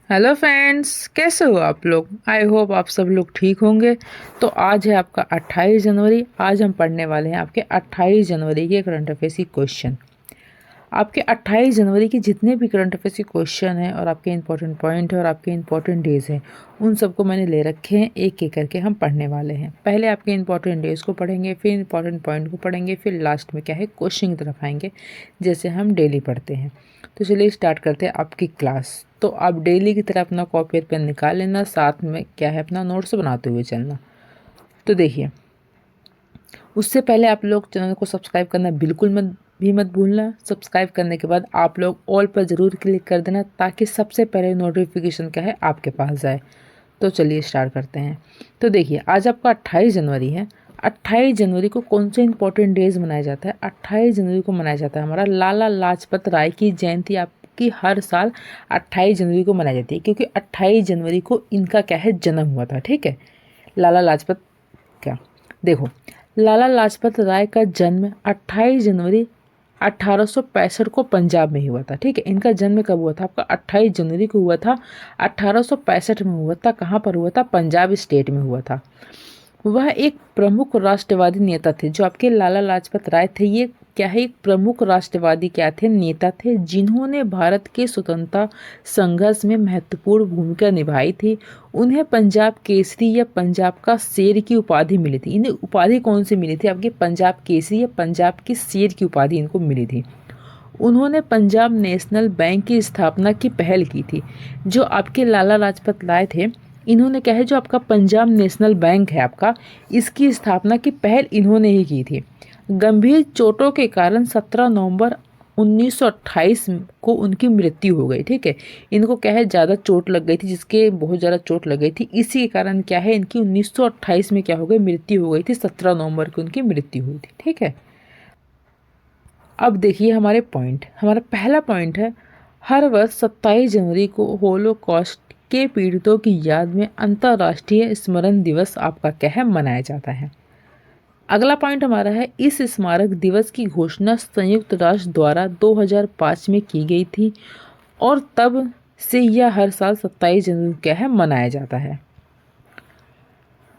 Hello friends, कैसे हो आप लोग। आई होप आप सब लोग ठीक होंगे। तो आज है आपका 28 जनवरी। आज हम पढ़ने वाले हैं आपके 28 जनवरी के करंट अफेयर्स की क्वेश्चन। आपके 28 जनवरी के जितने भी करंट अफेयर्स के क्वेश्चन हैं और आपके इंपॉर्टेंट पॉइंट है और आपके इंपॉर्टेंट डेज हैं, उन सबको मैंने ले रखे हैं। एक एक करके हम पढ़ने वाले हैं। पहले आपके इंपॉर्टेंट डेज को पढ़ेंगे, फिर इंपॉर्टेंट पॉइंट को पढ़ेंगे, फिर लास्ट में क्या है क्वेश्चन की तरफ आएंगे, जैसे हम डेली पढ़ते हैं। तो चलिए स्टार्ट करते हैं आपकी क्लास। तो आप डेली की तरह अपना कॉपी और पेन निकाल लेना, साथ में क्या है अपना नोट्स बनाते हुए चलना। तो देखिए, उससे पहले आप लोग चैनल को सब्सक्राइब करना बिल्कुल मत भूलना। सब्सक्राइब करने के बाद आप लोग ऑल पर ज़रूर क्लिक कर देना, ताकि सबसे पहले नोटिफिकेशन क्या है आपके पास जाए। तो चलिए स्टार्ट करते हैं। तो देखिए, आज आपका 28 जनवरी है। 28 जनवरी को कौन से इंपॉर्टेंट डेज मनाया जाता है। 28 जनवरी को मनाया जाता है हमारा लाला लाजपत राय की जयंती। आपकी हर साल 28 जनवरी को मनाई जाती है, क्योंकि 28 जनवरी को इनका क्या है जन्म हुआ था। ठीक है, लाला लाजपत क्या, देखो, लाला लाजपत राय का जन्म 28 जनवरी 1865 को पंजाब में ही हुआ था। ठीक है, इनका जन्म कब हुआ था आपका 28 जनवरी को हुआ था। 1865 में हुआ था। कहाँ पर हुआ था, पंजाब स्टेट में हुआ था। वह एक प्रमुख राष्ट्रवादी नेता थे। जो आपके लाला लाजपत राय थे, ये क्या है, एक प्रमुख राष्ट्रवादी क्या थे, नेता थे, जिन्होंने भारत के स्वतंत्रता संघर्ष में महत्वपूर्ण भूमिका निभाई थी। उन्हें पंजाब केसरी या पंजाब का शेर की उपाधि मिली थी। इन्हें उपाधि कौन सी मिली थी, आपकी पंजाब केसरी या पंजाब के शेर की उपाधि इनको मिली थी। उन्होंने पंजाब नेशनल बैंक की स्थापना की पहल की थी। जो आपके लाला लाजपत राय थे, इन्होंने क्या है, जो आपका पंजाब नेशनल बैंक है आपका, इसकी स्थापना की पहल इन्होंने ही की थी। गंभीर चोटों के कारण 17 नवंबर 1928 को उनकी मृत्यु हो गई। ठीक है, इनको क्या है ज़्यादा चोट लग गई थी, जिसके बहुत ज़्यादा चोट लग गई थी। इसी के कारण क्या है, इनकी 1928 में क्या हो गई, मृत्यु हो गई थी। 17 नवंबर को उनकी मृत्यु हुई थी। ठीक है, अब देखिए हमारे पॉइंट। हमारा पहला पॉइंट है, हर वर्ष 27 जनवरी को होलोकॉस्ट के पीड़ितों की याद में अंतर्राष्ट्रीय स्मरण दिवस आपका क्या है मनाया जाता है। अगला पॉइंट हमारा है, इस स्मारक दिवस की घोषणा संयुक्त राष्ट्र द्वारा 2005 में की गई थी और तब से यह हर साल 27 जनवरी क्या है मनाया जाता है।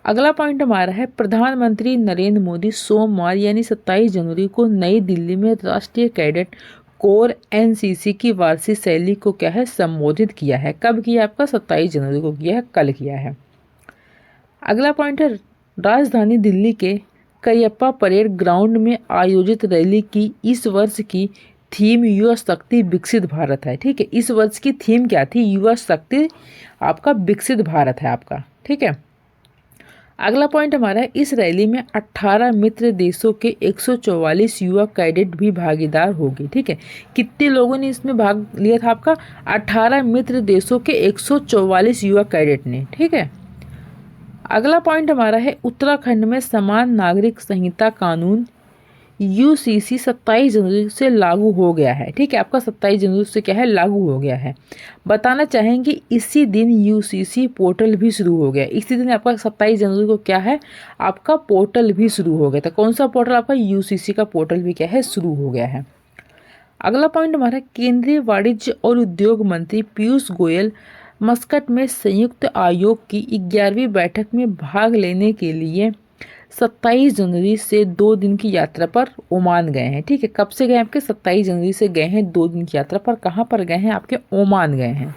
अगला पॉइंट हमारा है, प्रधानमंत्री नरेंद्र मोदी सोमवार यानी 27 जनवरी को नई दिल्ली में राष्ट्रीय कैडेट कोर एनसीसी की वार्षिक रैली को क्या है संबोधित किया है। कब किया, आपका 27 जनवरी को किया है, कल किया है। अगला पॉइंट है, राजधानी दिल्ली के करियप्पा परेड ग्राउंड में आयोजित रैली की इस वर्ष की थीम युवा शक्ति विकसित भारत है। ठीक है, इस वर्ष की थीम क्या थी, युवा शक्ति आपका विकसित भारत है आपका। ठीक है, अगला पॉइंट हमारा है, इस रैली में 18 मित्र देशों के 144 युवा कैडेट भी भागीदार होंगे। ठीक है, कितने लोगों ने इसमें भाग लिया था, आपका 18 मित्र देशों के 144 युवा कैडेट ने। ठीक है, अगला पॉइंट हमारा है, उत्तराखंड में समान नागरिक संहिता कानून यूसीसी 27 जनवरी से लागू हो गया है। ठीक है, आपका 27 जनवरी से क्या है लागू हो गया है। बताना चाहेंगे, इसी दिन यूसीसी पोर्टल भी शुरू हो गया। इसी दिन आपका 27 जनवरी को क्या है, आपका पोर्टल भी शुरू हो गया था। कौन सा पोर्टल, आपका यूसीसी का पोर्टल भी क्या है शुरू हो गया है। अगला पॉइंट हमारा, केंद्रीय वाणिज्य और उद्योग मंत्री पीयूष गोयल मस्कट में संयुक्त आयोग की 11वीं बैठक में भाग लेने के लिए 27 जनवरी से 2 दिन की यात्रा पर ओमान गए हैं। ठीक है, कब से गए, आपके 27 जनवरी से गए हैं 2 दिन की यात्रा पर। कहाँ पर गए हैं, आपके ओमान गए हैं।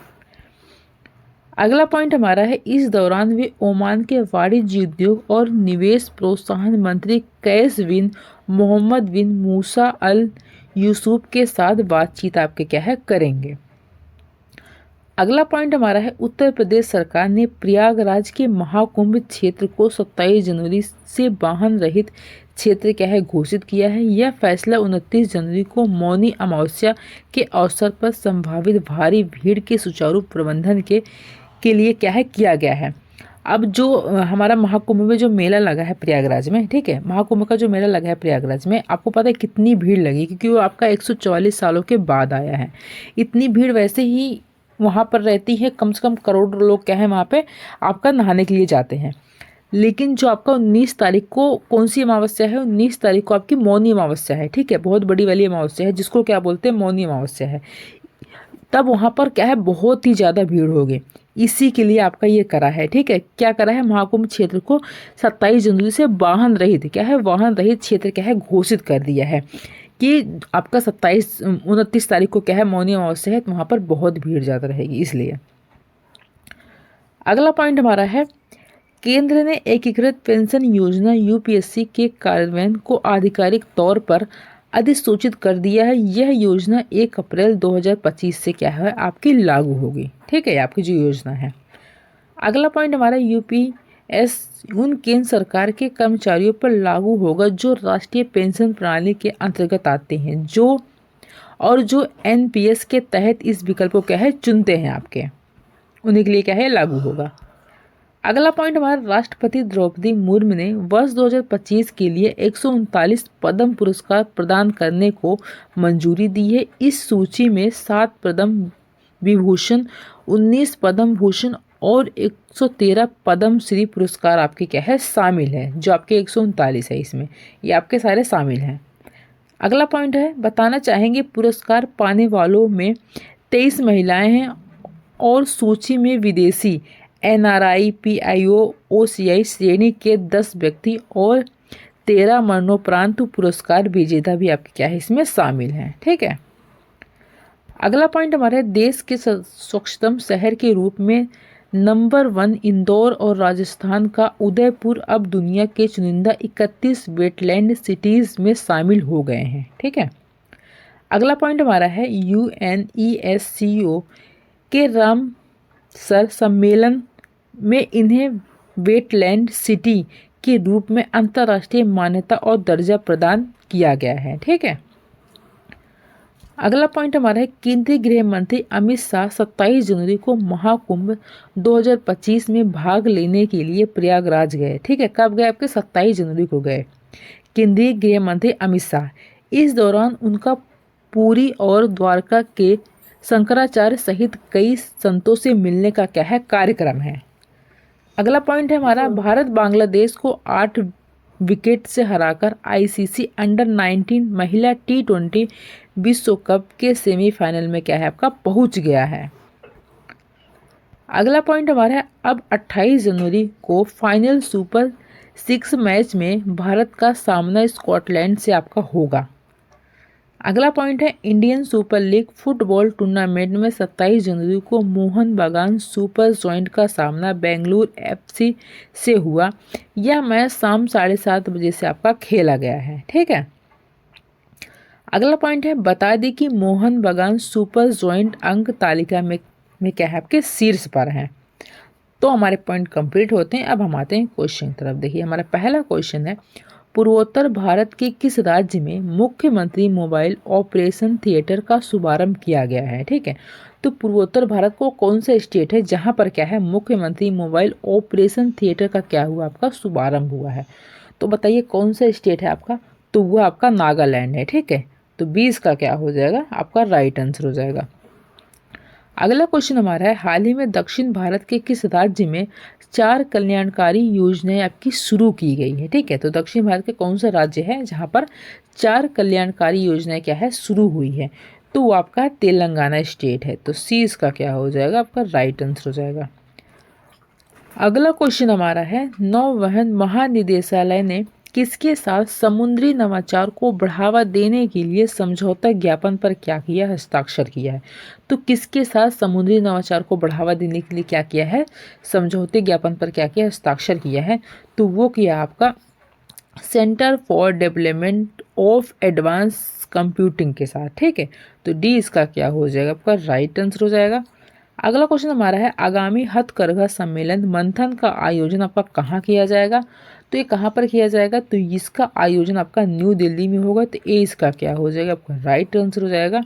अगला पॉइंट हमारा है, इस दौरान वे ओमान के वाणिज्य उद्योग और निवेश प्रोत्साहन मंत्री कैस बिन मोहम्मद बिन मूसा अल यूसुफ के साथ बातचीत आपके क्या है करेंगे। अगला पॉइंट हमारा है, उत्तर प्रदेश सरकार ने प्रयागराज के महाकुंभ क्षेत्र को 27 जनवरी से वाहन रहित क्षेत्र क्या है घोषित किया है। यह फैसला 29 जनवरी को मौनी अमावस्या के अवसर पर संभावित भारी भीड़ के सुचारू प्रबंधन के लिए क्या है किया गया है। अब जो हमारा महाकुंभ में जो मेला लगा है प्रयागराज में, ठीक है, महाकुंभ का जो मेला लगा है प्रयागराज में, आपको पता है कितनी भीड़ लगी, क्योंकि वो आपका 144 सालों के बाद आया है। इतनी भीड़ वैसे ही वहाँ पर रहती है, कम से कम करोड़ लोग क्या है वहाँ पे आपका नहाने के लिए जाते हैं। लेकिन जो आपका 19 तारीख को कौन सी अमावस्या है, 19 तारीख को आपकी मौनी अमावस्या है। ठीक है, बहुत बड़ी वाली अमावस्या है, जिसको क्या बोलते हैं, मौनी अमावस्या है। तब वहाँ पर क्या है, बहुत ही ज़्यादा भीड़ होगी। इसी के लिए आपका ये करा है, ठीक है। क्या करा है, महाकुंभ क्षेत्र को 27 जनवरी से वाहन रहित, क्या है, वाहन रहित क्षेत्र क्या है घोषित कर दिया है कि आपका 29 तारीख को क्या है, मौनी अमावस्या है, तो वहाँ पर बहुत भीड़ ज़्यादा रहेगी इसलिए। अगला पॉइंट हमारा है, केंद्र ने एकीकृत पेंशन योजना यूपीएससी के कार्यान्वयन को आधिकारिक तौर पर अधिसूचित कर दिया है। यह योजना 1 अप्रैल 2025 से क्या है, आपकी लागू होगी, ठीक है, आपकी जो योजना है। अगला पॉइंट हमारा, यूपीएस उन केंद्र सरकार के कर्मचारियों पर लागू होगा जो राष्ट्रीय पेंशन प्रणाली के अंतर्गत आते हैं, जो एनपीएस के तहत इस विकल्प को क्या है चुनते हैं, आपके उन्हीं के लिए क्या है लागू होगा। अगला पॉइंट हमारा, राष्ट्रपति द्रौपदी मुर्मू ने वर्ष 2025 के लिए 139 पद्म पुरस्कार प्रदान करने को मंजूरी दी है। इस सूची में 7 पद्म विभूषण, 19 पद्म भूषण और 113 पद्म श्री पुरस्कार आपके क्या है शामिल है। जो आपके 139 है इसमें, ये आपके सारे शामिल हैं। अगला पॉइंट है, बताना चाहेंगे पुरस्कार पाने वालों में 23 महिलाएं हैं और सूची में विदेशी एनआरआई, पीआईओ, ओसीआई श्रेणी के 10 व्यक्ति और 13 मरणोपरांत पुरस्कार विजेता भी आपके क्या है इसमें शामिल हैं, ठीक है। अगला पॉइंट हमारे, देश के स्वच्छतम शहर के रूप में नंबर 1 इंदौर और राजस्थान का उदयपुर अब दुनिया के चुनिंदा 31 वेटलैंड सिटीज में शामिल हो गए हैं, ठीक है। अगला पॉइंट हमारा है, यूएनईएससीओ के रामसर सम्मेलन में इन्हें वेटलैंड सिटी के रूप में अंतर्राष्ट्रीय मान्यता और दर्जा प्रदान किया गया है, ठीक है। अगला पॉइंट हमारा है, केंद्रीय गृह मंत्री अमित शाह 27 जनवरी को महाकुंभ 2025 में भाग लेने के लिए प्रयागराज गए, ठीक है। कब गए, आपके 27 जनवरी को गए केंद्रीय गृह मंत्री अमित शाह। इस दौरान उनका पुरी और द्वारका के शंकराचार्य सहित कई संतों से मिलने का क्या है कार्यक्रम है। अगला पॉइंट है हमारा, भारत बांग्लादेश को 8 विकेट से हराकर आईसीसी अंडर 19 महिला T20 विश्व कप के सेमीफाइनल में क्या है आपका पहुंच गया है। अगला पॉइंट हमारा है, अब 28 जनवरी को फाइनल सुपर 6 मैच में भारत का सामना स्कॉटलैंड से आपका होगा। अगला पॉइंट है, Indian super league football tournament में 27 जनवरी को मोहन बागान सुपर जॉइंट का सामना बेंगलुरु एफसी से हुआ। यह मैच शाम 7:30 बजे से आपका खेला गया है, ठीक है। अगला पॉइंट है, बता दें कि मोहन बागान सुपर जॉइंट अंक तालिका में क्या है आपके शीर्ष पर हैं। तो हमारे पॉइंट कंप्लीट होते हैं। अब हम आते हैं क्वेश्चन की तरफ। देखिए हमारा पहला क्वेश्चन है, पूर्वोत्तर भारत के किस राज्य में मुख्यमंत्री मोबाइल ऑपरेशन थिएटर का शुभारंभ किया गया है, ठीक है। तो पूर्वोत्तर भारत को कौन सा स्टेट है जहां पर क्या है मुख्यमंत्री मोबाइल ऑपरेशन थिएटर का क्या हुआ आपका शुभारंभ हुआ है। तो बताइए कौन सा स्टेट है आपका, तो वह आपका नागालैंड है, ठीक है। तो 20 का क्या हो जाएगा आपका राइट आंसर हो जाएगा। अगला क्वेश्चन हमारा है, हाल ही में दक्षिण भारत के किस राज्य में 4 कल्याणकारी योजनाएं आपकी शुरू की गई है, ठीक है। तो दक्षिण भारत के कौन सा राज्य है जहां पर 4 कल्याणकारी योजनाएं क्या है शुरू हुई है, तो वो आपका तेलंगाना स्टेट है। तो सी इसका क्या हो जाएगा आपका राइट आंसर हो जाएगा। अगला क्वेश्चन हमारा है, नौवहन महानिदेशालय ने किसके साथ समुद्री नवाचार को बढ़ावा देने के लिए समझौता ज्ञापन पर क्या किया, हस्ताक्षर किया है। तो किसके साथ समुद्री नवाचार को बढ़ावा देने के लिए क्या किया है, समझौते ज्ञापन पर क्या किया, हस्ताक्षर किया है। तो वो किया आपका centre for development of advance computing के साथ, ठीक है। तो डी इसका क्या हो जाएगा आपका राइट आंसर हो जाएगा। अगला क्वेश्चन हमारा है, आगामी हथकरघा सम्मेलन मंथन का आयोजन आपका कहाँ किया जाएगा। तो ये कहाँ पर किया जाएगा, तो इसका आयोजन आपका न्यू दिल्ली में होगा। तो ए इसका क्या हो जाएगा आपका राइट आंसर हो जाएगा।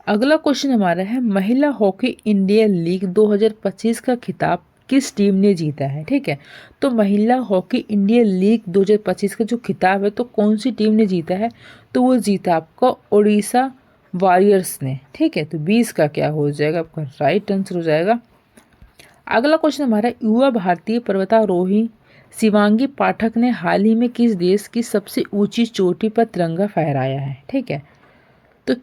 अगला क्वेश्चन हमारा है, महिला हॉकी इंडियन लीग 2025 का खिताब किस टीम ने जीता है, ठीक है। तो महिला हॉकी इंडियन लीग 2025 का जो खिताब है तो कौन सी टीम ने जीता है, तो वो जीता आपका ओडिशा वॉरियर्स ने, ठीक है। तो 20 का क्या हो जाएगा आपका राइट आंसर हो जाएगा। अगला क्वेश्चन हमारा, युवा भारतीय पर्वतारोही शिवांगी पाठक ने हाल ही में किस देश की सबसे ऊंची चोटी पर तिरंगा फहराया है, ठीक है। तो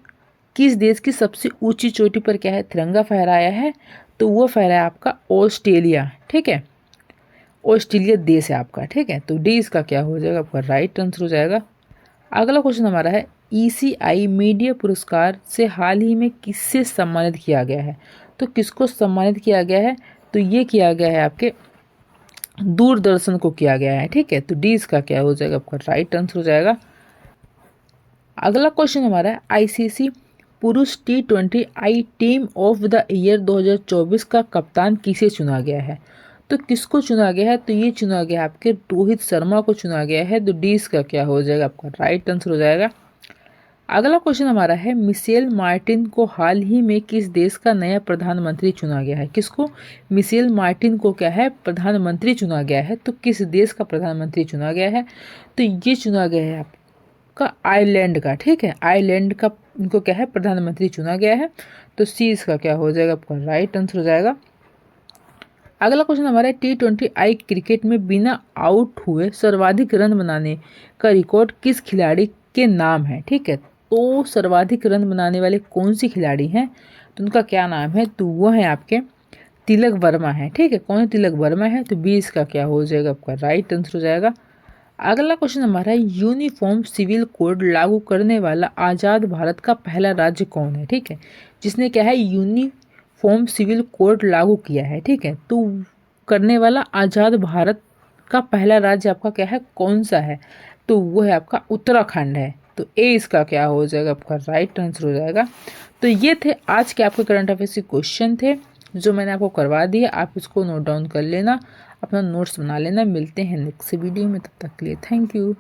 किस देश की सबसे ऊंची चोटी पर क्या है तिरंगा फहराया है? तो वो फहराया आपका ऑस्ट्रेलिया, ठीक है, ऑस्ट्रेलिया देश है आपका, ठीक है। तो डी इसका क्या हो जाएगा आपका राइट आंसर हो जाएगा। अगला क्वेश्चन हमारा है ECI मीडिया पुरस्कार से हाल ही में किससे सम्मानित किया गया है? तो किसको सम्मानित किया गया है? तो ये किया गया है आपके दूरदर्शन को किया गया है, ठीक है। तो डी इसका क्या हो जाएगा आपका राइट आंसर हो जाएगा। अगला क्वेश्चन हमारा है ICC पुरुष T20 I team of the year 2024 का कप्तान किसे चुना गया है? तो किसको चुना गया है? तो ये चुना गया है आपके रोहित शर्मा को चुना गया है। तो डी इसका क्या हो जाएगा आपका राइट आंसर हो जाएगा। अगला क्वेश्चन हमारा है मिशेल मार्टिन को हाल ही में किस देश का नया प्रधानमंत्री चुना गया है? किसको? मिशेल मार्टिन को क्या है प्रधानमंत्री चुना गया है। तो किस देश का प्रधानमंत्री चुना गया है? तो ये चुना गया है आपका आयरलैंड का, ठीक है, आयरलैंड का इनको क्या है प्रधानमंत्री चुना गया है। तो सी इसका क्या हो जाएगा आपका राइट आंसर हो जाएगा। अगला क्वेश्चन हमारा है T20 आई क्रिकेट में बिना आउट हुए सर्वाधिक रन बनाने का रिकॉर्ड किस खिलाड़ी के नाम है? ठीक है, तो सर्वाधिक रन बनाने वाले कौन सी खिलाड़ी हैं? तो उनका क्या नाम है? तो वो है आपके तिलक वर्मा है, ठीक है। कौन तिलक वर्मा है? तो 20 का क्या हो जाएगा आपका राइट आंसर हो जाएगा। अगला क्वेश्चन हमारा है यूनिफॉर्म सिविल कोड लागू करने वाला आज़ाद भारत का पहला राज्य कौन है? ठीक है, जिसने क्या है यूनिफॉर्म सिविल कोड लागू किया है, ठीक है। तो करने वाला आज़ाद भारत का पहला राज्य आपका क्या है, कौन सा है? तो वो है आपका उत्तराखंड है। तो ए इसका क्या हो जाएगा आपका राइट आंसर हो जाएगा। तो ये थे आज के आपके करंट अफेयर्स के क्वेश्चन थे जो मैंने आपको करवा दिया। आप इसको नोट डाउन कर लेना, अपना नोट्स बना लेना। मिलते हैं नेक्स्ट वीडियो में, तब तक के लिए थैंक यू।